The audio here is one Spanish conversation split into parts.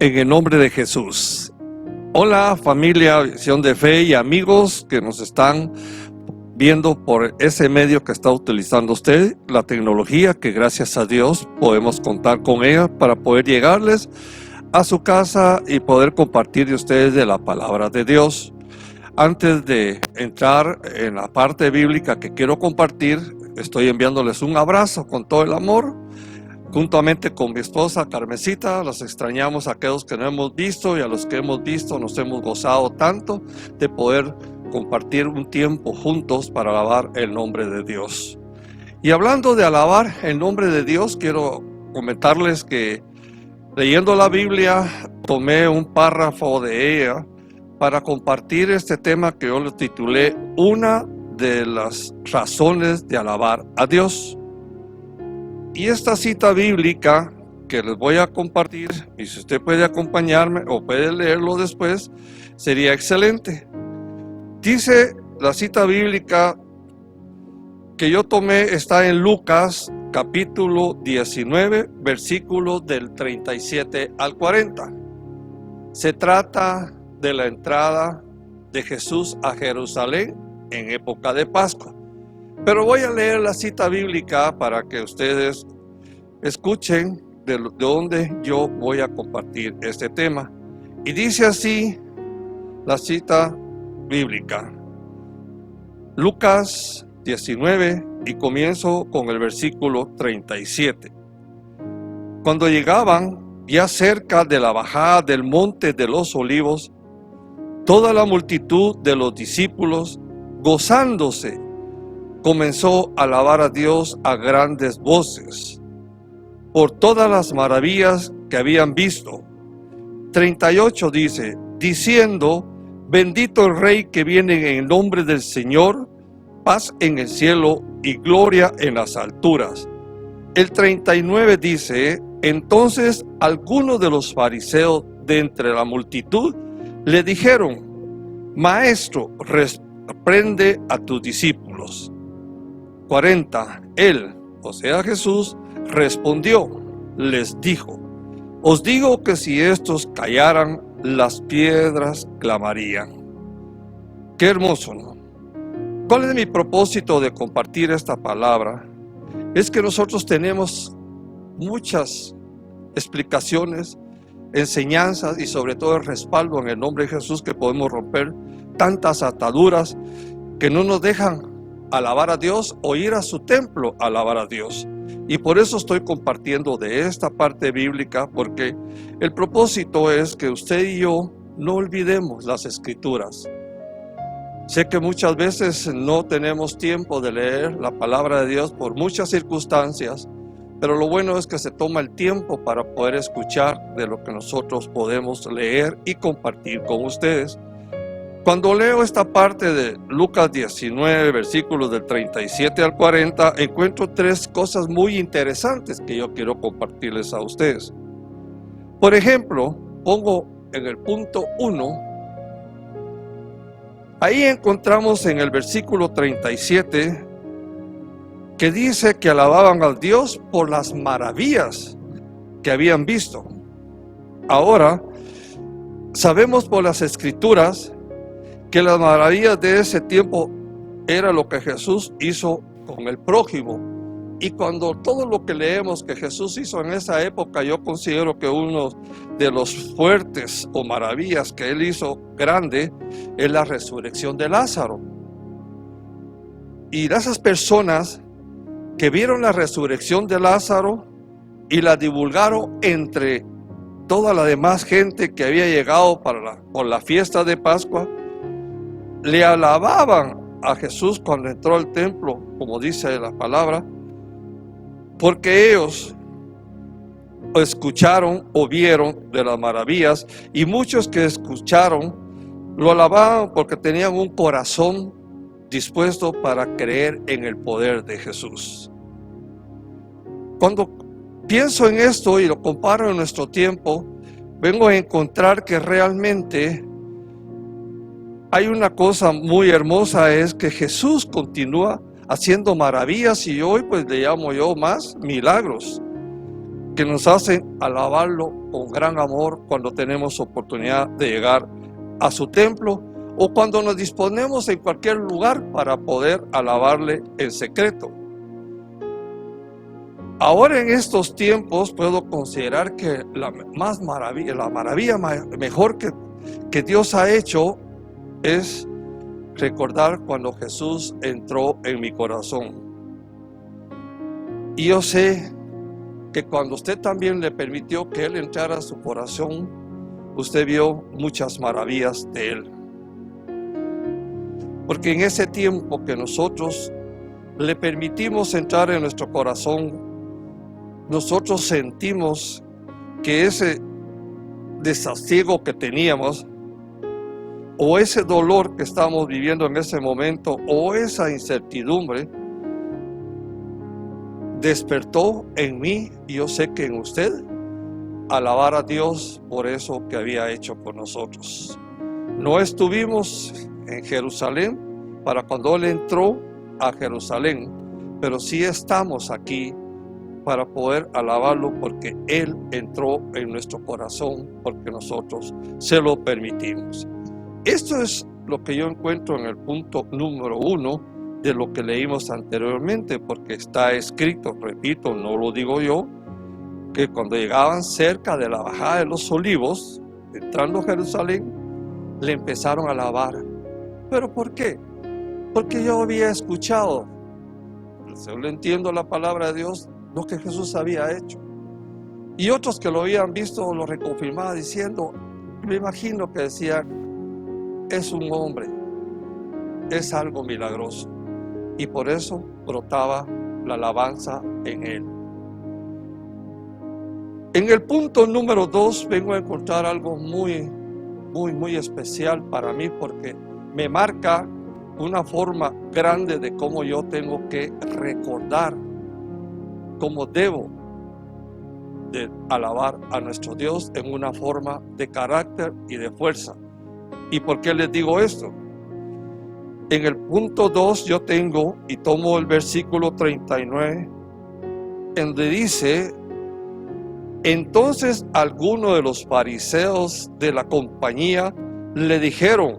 en el nombre de Jesús. Hola familia Visión de Fe y amigos que nos están viendo por ese medio que está utilizando usted, la tecnología, que gracias a Dios podemos contar con ella para poder llegarles a su casa y poder compartir de ustedes de la palabra de Dios. Antes de entrar en la parte bíblica que quiero compartir, estoy enviándoles un abrazo con todo el amor, juntamente con mi esposa Carmencita. Los extrañamos a aquellos que no hemos visto, y a los que hemos visto nos hemos gozado tanto de poder compartir un tiempo juntos para alabar el nombre de Dios. Y hablando de alabar el nombre de Dios, quiero comentarles que leyendo la Biblia tomé un párrafo de ella para compartir este tema que yo le titulé Una de las razones de alabar a Dios. Y esta cita bíblica que les voy a compartir, y si usted puede acompañarme o puede leerlo después, sería excelente. Dice la cita bíblica que yo tomé, está en Lucas capítulo 19, versículos del 37 al 40. Se trata de la entrada de Jesús a Jerusalén en época de Pascua. Pero voy a leer la cita bíblica para que ustedes escuchen de dónde yo voy a compartir este tema. Y dice así la cita bíblica. Lucas 19, y comienzo con el versículo 37. Cuando llegaban ya cerca de la bajada del monte de los olivos, toda la multitud de los discípulos, gozándose, comenzó a alabar a Dios a grandes voces por todas las maravillas que habían visto. 38 dice, diciendo, bendito el Rey que viene en el nombre del Señor, paz en el cielo y gloria en las alturas. El 39 dice, entonces algunos de los fariseos de entre la multitud le dijeron, Maestro, reprende a tus discípulos. 40, él, o sea Jesús, respondió, les dijo, os digo que si estos callaran, las piedras clamarían. Qué hermoso, ¿no? ¿Cuál es mi propósito de compartir esta palabra? Es que nosotros tenemos muchas explicaciones, enseñanzas y sobre todo el respaldo en el nombre de Jesús, que podemos romper tantas ataduras que no nos dejan alabar a Dios o ir a su templo a alabar a Dios. Y por eso estoy compartiendo de esta parte bíblica, porque el propósito es que usted y yo no olvidemos las escrituras. Sé que muchas veces no tenemos tiempo de leer la palabra de Dios por muchas circunstancias, pero lo bueno es que se toma el tiempo para poder escuchar de lo que nosotros podemos leer y compartir con ustedes. Cuando leo esta parte de Lucas 19, versículos del 37 al 40, encuentro tres cosas muy interesantes que yo quiero compartirles a ustedes. Por ejemplo, pongo en el punto 1, ahí encontramos en el versículo 37 que dice que alababan a Dios por las maravillas que habían visto. Ahora, sabemos por las escrituras que las maravillas de ese tiempo era lo que Jesús hizo con el prójimo. Y cuando todo lo que leemos que Jesús hizo en esa época, yo considero que uno de los fuertes o maravillas que Él hizo grande es la resurrección de Lázaro. Y esas personas que vieron la resurrección de Lázaro y la divulgaron entre toda la demás gente que había llegado por la fiesta de Pascua, le alababan a Jesús cuando entró al templo, como dice la palabra, porque ellos escucharon o vieron de las maravillas, y muchos que escucharon lo alababan porque tenían un corazón dispuesto para creer en el poder de Jesús. Cuando pienso en esto y lo comparo en nuestro tiempo, vengo a encontrar que realmente hay una cosa muy hermosa, es que Jesús continúa haciendo maravillas, y hoy pues le llamo yo más milagros. que nos hacen alabarlo con gran amor cuando tenemos oportunidad de llegar a su templo o cuando nos disponemos en cualquier lugar para poder alabarle en secreto. Ahora en estos tiempos puedo considerar que la maravilla mejor que Dios ha hecho es recordar cuando Jesús entró en mi corazón. Y yo sé que cuando usted también le permitió que Él entrara a su corazón, usted vio muchas maravillas de Él. Porque en ese tiempo que nosotros le permitimos entrar en nuestro corazón, nosotros sentimos que ese desasosiego que teníamos, o ese dolor que estamos viviendo en ese momento, o esa incertidumbre, despertó en mí, y yo sé que en usted, alabar a Dios por eso que había hecho con nosotros. No estuvimos en Jerusalén para cuando Él entró a Jerusalén, pero sí estamos aquí para poder alabarlo porque Él entró en nuestro corazón, porque nosotros se lo permitimos. Esto es lo que yo encuentro en el punto número 1 de lo que leímos anteriormente, porque está escrito, repito, no lo digo yo, que cuando llegaban cerca de la bajada de los Olivos, entrando a Jerusalén, le empezaron a alabar. ¿Pero por qué? Porque yo había escuchado, según entiendo la palabra de Dios, lo que Jesús había hecho. Y otros que lo habían visto lo reconfirmaban diciendo, me imagino que decían, es un hombre, es algo milagroso. Y por eso brotaba la alabanza en Él. En el punto número 2 vengo a encontrar algo muy especial para mí, porque me marca una forma grande de cómo yo tengo que recordar, cómo debo de alabar a nuestro Dios en una forma de carácter y de fuerza. ¿Y por qué les digo esto? En el punto 2 yo tengo y tomo el versículo 39, en donde dice, entonces algunos de los fariseos de la compañía le dijeron,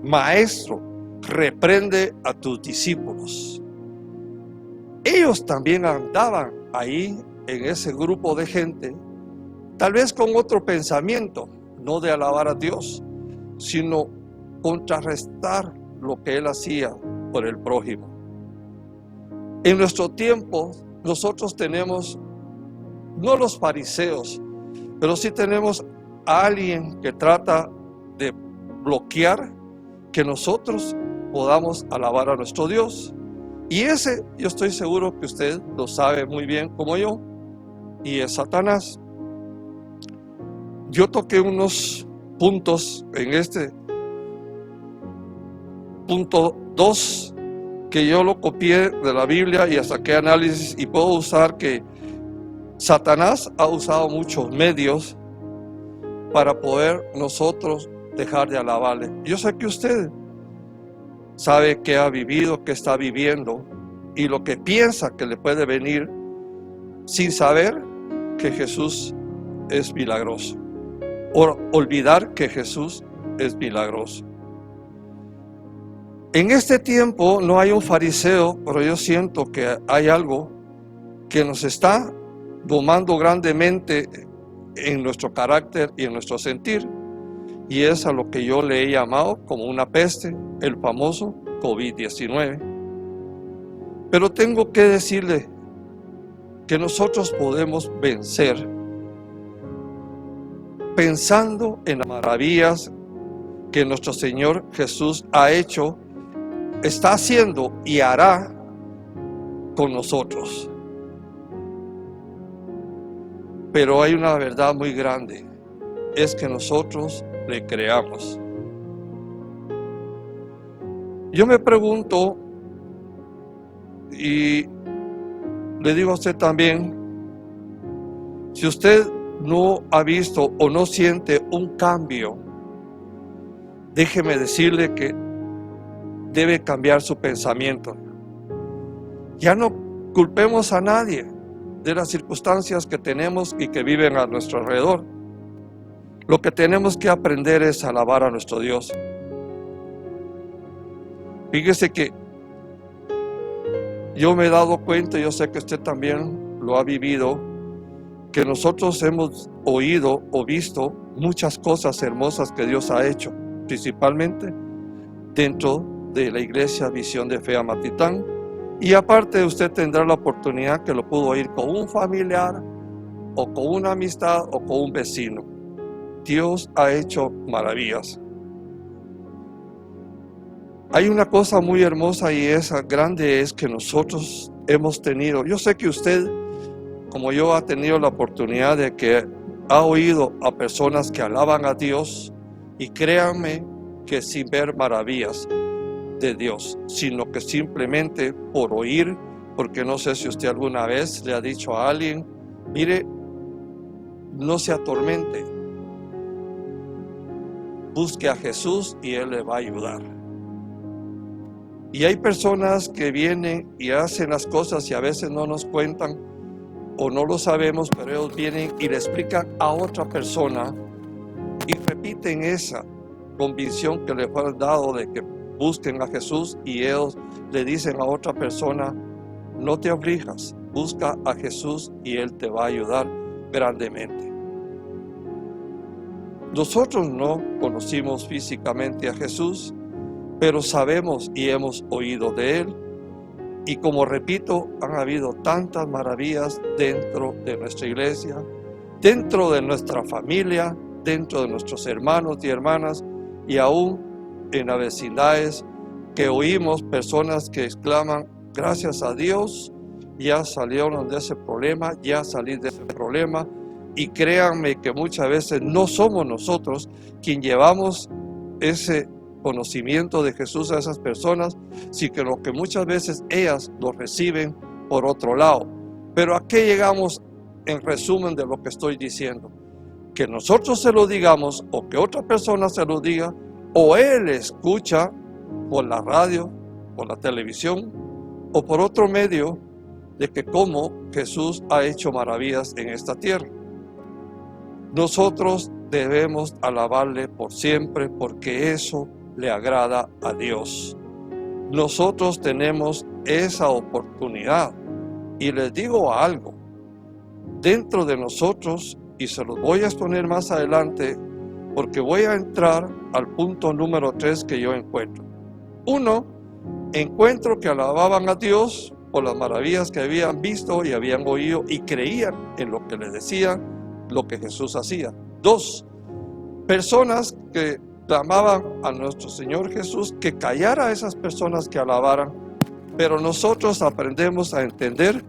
Maestro, reprende a tus discípulos. Ellos también andaban ahí en ese grupo de gente, tal vez con otro pensamiento, no de alabar a Dios, sino contrarrestar lo que Él hacía por el prójimo. En nuestro tiempo nosotros tenemos, no los fariseos, pero sí tenemos a alguien que trata de bloquear que nosotros podamos alabar a nuestro Dios. Y ese, yo estoy seguro que usted lo sabe muy bien como yo, y es Satanás. Yo toqué unos puntos en este punto 2 que yo lo copié de la Biblia y saqué análisis, y puedo usar que Satanás ha usado muchos medios para poder nosotros dejar de alabarle. Yo sé que usted sabe que ha vivido, que está viviendo y lo que piensa que le puede venir sin saber que Jesús es milagroso, o olvidar que Jesús es milagroso. En este tiempo no hay un fariseo, pero yo siento que hay algo que nos está domando grandemente en nuestro carácter y en nuestro sentir, y es a lo que yo le he llamado como una peste, el famoso COVID-19. Pero tengo que decirle que nosotros podemos vencer pensando en las maravillas que nuestro Señor Jesús ha hecho, está haciendo y hará con nosotros. Pero hay una verdad muy grande, es que nosotros le creamos. Yo me pregunto, y le digo a usted también, si usted no ha visto o no siente un cambio, déjeme decirle que debe cambiar su pensamiento. Ya no culpemos a nadie de las circunstancias que tenemos y que viven a nuestro alrededor. Lo que tenemos que aprender es alabar a nuestro Dios. Fíjese que yo me he dado cuenta, yo sé que usted también lo ha vivido, que nosotros hemos oído o visto muchas cosas hermosas que Dios ha hecho, principalmente dentro de la iglesia Visión de Fe Amatitán. Y aparte usted tendrá la oportunidad que lo pudo oír con un familiar o con una amistad o con un vecino. Dios ha hecho maravillas. Hay una cosa muy hermosa y esa grande es que nosotros hemos tenido, yo sé que usted, como yo, ha tenido la oportunidad de que ha oído a personas que alaban a Dios, y créanme que sin ver maravillas de Dios, sino que simplemente por oír, porque no sé si usted alguna vez le ha dicho a alguien, mire, no se atormente, busque a Jesús y Él le va a ayudar. Y hay personas que vienen y hacen las cosas y a veces no nos cuentan o no lo sabemos, pero ellos vienen y le explican a otra persona y repiten esa convicción que le fue dado de que busquen a Jesús, y ellos le dicen a otra persona, no te aflijas, busca a Jesús y Él te va a ayudar grandemente. Nosotros no conocimos físicamente a Jesús, pero sabemos y hemos oído de Él. Y como repito, han habido tantas maravillas dentro de nuestra iglesia, dentro de nuestra familia, dentro de nuestros hermanos y hermanas, y aún en las vecindades, que oímos personas que exclaman, gracias a Dios, ya salieron de ese problema, ya salí de ese problema. Y créanme que muchas veces no somos nosotros quien llevamos ese conocimiento de Jesús a esas personas, sino que muchas veces ellas lo reciben por otro lado. Pero ¿a qué llegamos en resumen de lo que estoy diciendo? Que nosotros se lo digamos, o que otra persona se lo diga, o él escucha por la radio, por la televisión o por otro medio, de que cómo Jesús ha hecho maravillas en esta tierra. Nosotros debemos alabarle por siempre, porque eso le agrada a Dios. Nosotros tenemos esa oportunidad, y les digo algo, dentro de nosotros, y se los voy a exponer más adelante, porque voy a entrar al punto número 3 que yo encuentro. Uno, encuentro que alababan a Dios por las maravillas que habían visto y habían oído y creían en lo que les decían, lo que Jesús hacía. Dos, personas que clamaban a nuestro Señor Jesús que callara a esas personas que alabaran, pero nosotros aprendemos a entender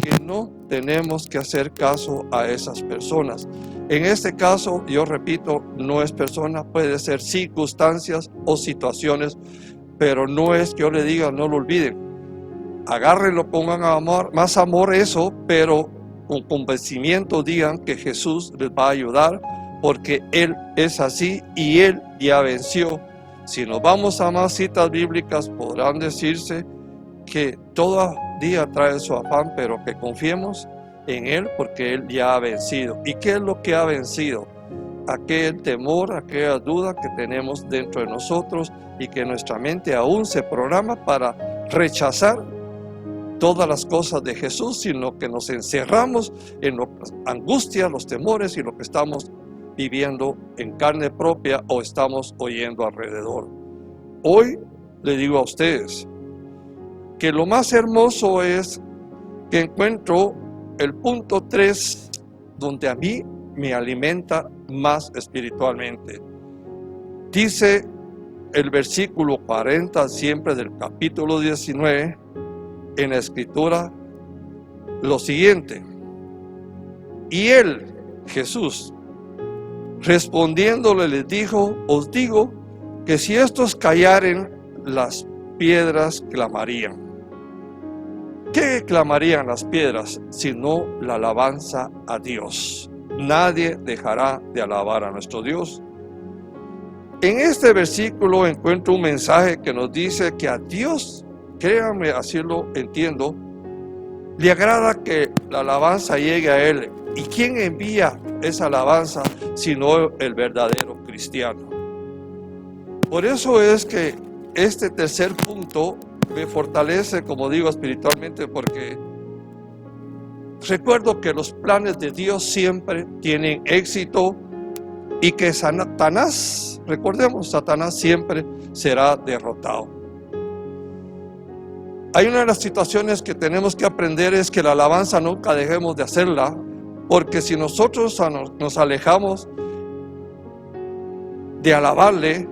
que no tenemos que hacer caso a esas personas. En este caso, yo repito, no es persona, puede ser circunstancias o situaciones, pero no es que yo le diga no lo olviden. Agárrenlo, pongan amor, más amor eso, pero con convencimiento digan que Jesús les va a ayudar, porque Él es así y Él ya venció. Si nos vamos a más citas bíblicas, podrán decirse que todo día trae su afán, pero que confiemos en Él, porque Él ya ha vencido. ¿Y qué es lo que ha vencido? Aquel temor, aquella duda que tenemos dentro de nosotros, y que nuestra mente aún se programa para rechazar todas las cosas de Jesús, sino que nos encerramos en las angustias, los temores y lo que estamos viviendo en carne propia o estamos oyendo alrededor. Hoy le digo a ustedes que lo más hermoso es que encuentro el punto 3, donde a mí me alimenta más espiritualmente. Dice el versículo 40 siempre del capítulo 19 en la escritura lo siguiente: y él, Jesús, respondiéndole les dijo, os digo que si estos callaren, las piedras clamarían. ¿Qué clamarían las piedras? Sino la alabanza a Dios. Nadie dejará de alabar a nuestro Dios. En este versículo encuentro un mensaje que nos dice que a Dios, créanme, así lo entiendo, Le agrada que la alabanza llegue a Él. ¿Y quién envía esa alabanza sino el verdadero cristiano? Por eso es que este tercer punto me fortalece, como digo, espiritualmente, porque recuerdo que los planes de Dios siempre tienen éxito y que Satanás, recordemos, Satanás siempre será derrotado. Hay una de las situaciones que tenemos que aprender es que la alabanza nunca dejemos de hacerla, porque si nosotros nos alejamos de alabarle,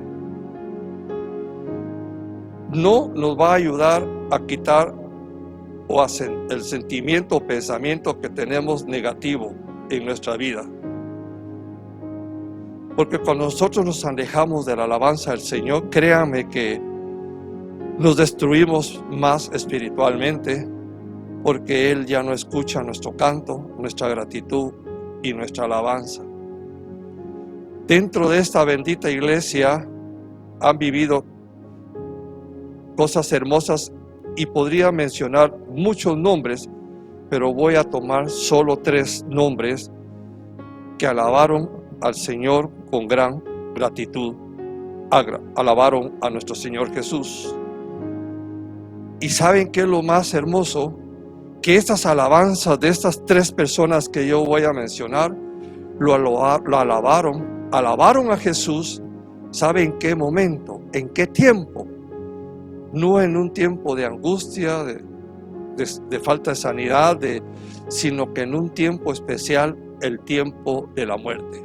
no nos va a ayudar a quitar el sentimiento o pensamiento que tenemos negativo en nuestra vida. Porque cuando nosotros nos alejamos de la alabanza del Señor, créanme que nos destruimos más espiritualmente, porque Él ya no escucha nuestro canto, nuestra gratitud y nuestra alabanza. Dentro de esta bendita iglesia han vivido cosas hermosas y podría mencionar muchos nombres, pero voy a tomar solo 3 nombres que alabaron al Señor con gran gratitud, alabaron a nuestro Señor Jesús. ¿Y saben qué es lo más hermoso? Que estas alabanzas de estas 3 personas que yo voy a mencionar, lo alabaron a Jesús. ¿Saben en qué momento? ¿En qué tiempo? No en un tiempo de angustia, de falta de sanidad, sino que en un tiempo especial, el tiempo de la muerte.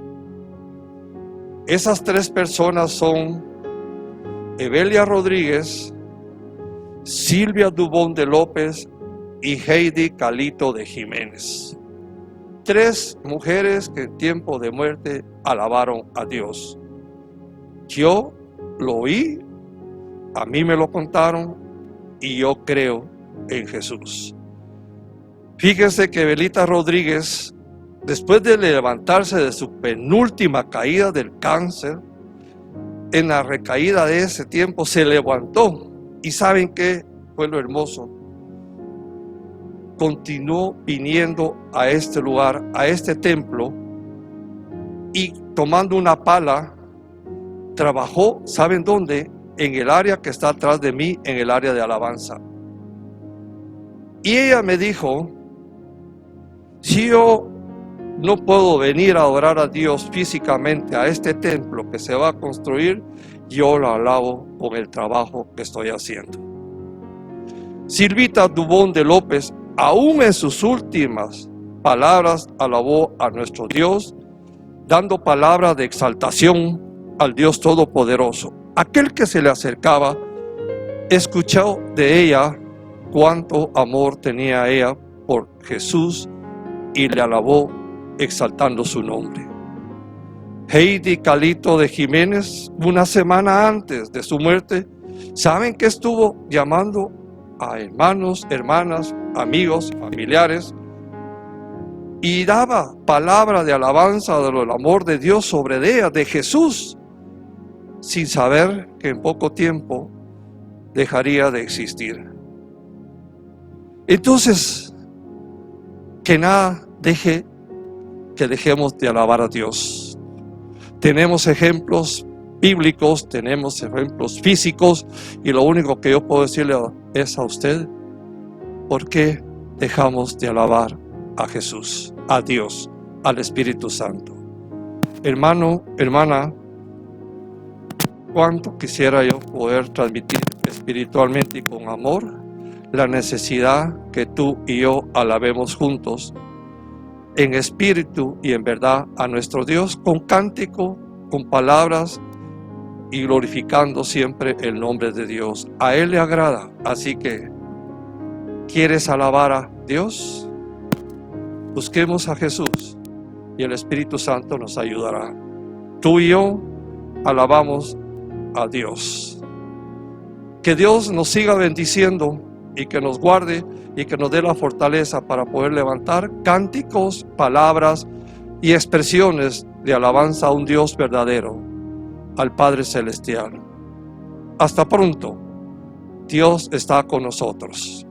Esas 3 personas son Evelia Rodríguez, Silvia Dubón de López y Heidi Calito de Jiménez. 3 mujeres que en tiempo de muerte alabaron a Dios. Yo lo oí, a mí me lo contaron y yo creo en Jesús. Fíjense que Belita Rodríguez, después de levantarse de su penúltima caída del cáncer, en la recaída de ese tiempo se levantó. ¿Y saben qué fue lo hermoso? Continuó viniendo a este lugar, a este templo, y tomando una pala, trabajó, ¿saben dónde? En el área que está atrás de mí, en el área de alabanza. Y ella me dijo, si yo no puedo venir a adorar a Dios físicamente a este templo que se va a construir, yo lo alabo con el trabajo que estoy haciendo. Silvita Dubón de López, aún en sus últimas palabras, alabó a nuestro Dios, dando palabras de exaltación al Dios Todopoderoso. Aquel que se le acercaba, escuchó de ella cuánto amor tenía ella por Jesús y le alabó exaltando su nombre. Heidi Calito de Jiménez, una semana antes de su muerte, ¿saben que estuvo llamando a hermanos, hermanas, amigos, familiares? Y daba palabra de alabanza del amor de Dios sobre ella, de Jesús, sin saber que en poco tiempo dejaría de existir. Entonces, que nada deje que dejemos de alabar a Dios. Tenemos ejemplos bíblicos, tenemos ejemplos físicos, y lo único que yo puedo decirle es a usted: ¿por qué dejamos de alabar a Jesús, a Dios, al Espíritu Santo? Hermano, hermana, cuánto quisiera yo poder transmitir espiritualmente y con amor la necesidad que tú y yo alabemos juntos en espíritu y en verdad a nuestro Dios, con cántico, con palabras y glorificando siempre el nombre de Dios. A Él le agrada. Así que, ¿quieres alabar a Dios? Busquemos a Jesús y el Espíritu Santo nos ayudará. Tú y yo alabamos a Dios. Que Dios nos siga bendiciendo y que nos guarde y que nos dé la fortaleza para poder levantar cánticos, palabras y expresiones de alabanza a un Dios verdadero, al Padre Celestial. Hasta pronto. Dios está con nosotros.